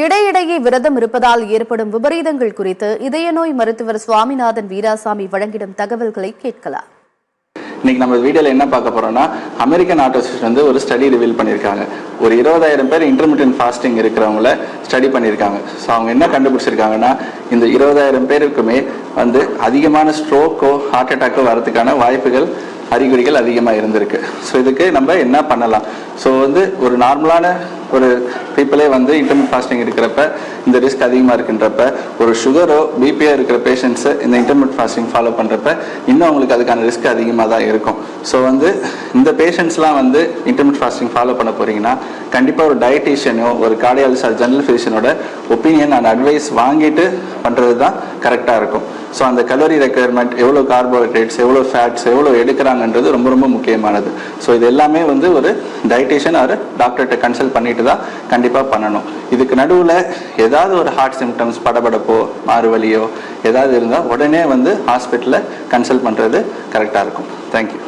இடையிடையே விரதம் இருப்பதால் ஏற்படும் விபரீதங்கள் குறித்து இதய நோய் மருத்துவர் சுவாமிநாதன் வீராசாமி வழங்கிடும் தகவல்களை கேட்கலாம். இன்னைக்கு நம்ம வீடியோல என்ன பார்க்க போறோம்னா, அமெரிக்கன் ஹார்ட் அசோசியேஷன் வந்து ஒரு ஸ்டடி ரிவீல் பண்ணியிருக்காங்க. ஒரு 20,000 பேர் இன்டர்மிட்டன்ட் ஃபாஸ்டிங் இருக்கிறவங்கள ஸ்டடி பண்ணியிருக்காங்க. ஸோ அவங்க என்ன கண்டுபிடிச்சிருக்காங்கன்னா, இந்த 20,000 பேருக்குமே வந்து அதிகமான ஸ்ட்ரோக்கோ ஹார்ட் அட்டாக்கோ வரதுக்கான வாய்ப்புகள் அறிகுறிகள் அதிகமாக இருந்திருக்கு. ஸோ இதுக்கு நம்ம என்ன பண்ணலாம்? ஸோ வந்து ஒரு நார்மலான ஒரு பீப்புளே வந்து இன்டர்மிட்டன்ட் ஃபாஸ்டிங் இருக்கிறப்ப இந்த ரிஸ்க் அதிகமாக இருக்கின்றப்ப, ஒரு சுகரோ பிபியோ இருக்கிற பேஷண்ட்ஸு இந்த இன்டர்மிட்டன்ட் ஃபாஸ்டிங் ஃபாலோ பண்ணுறப்ப இன்னும் அவங்களுக்கு அதுக்கான ரிஸ்க் அதிகமாக தான் இருக்கும். ஸோ வந்து இந்த பேஷண்ட்ஸ்லாம் வந்து இன்டர்மிட்டன்ட் ஃபாஸ்டிங் ஃபாலோ பண்ண போகிறீங்கன்னா கண்டிப்பாக ஒரு டயட்டீஷியனோ ஒரு கார்டியாலஜிஸ்ட் ஜெனரல் ஃபிசிஷியனோட ஒப்பீனியன் அண்ட் அட்வைஸ் வாங்கிட்டு பண்ணுறது தான் கரெக்டாக இருக்கும். ஸோ அந்த கலோரி ரெக்குயர்மெண்ட், எவ்வளோ கார்போஹைட்ரேட்ஸ், எவ்வளோ ஃபேட்ஸ், எவ்வளோ எடுக்கிறாங்கன்றது ரொம்ப ரொம்ப முக்கியமானது. ஸோ இது எல்லாமே வந்து ஒரு டயட்டீஷியன் ஒரு டாக்டர்கிட்ட கன்சல்ட் பண்ணிட்டு தான் கண்டிப்பாக பண்ணணும். இதுக்கு நடுவில் ஏதாவது ஒரு ஹார்ட் சிம்டம்ஸ், படபடப்போ மாறுவலியோ ஏதாவது இருந்தால் உடனே வந்து ஹாஸ்பிட்டலில் கன்சல்ட் பண்ணுறது கரெக்டாக இருக்கும். தேங்க்யூ.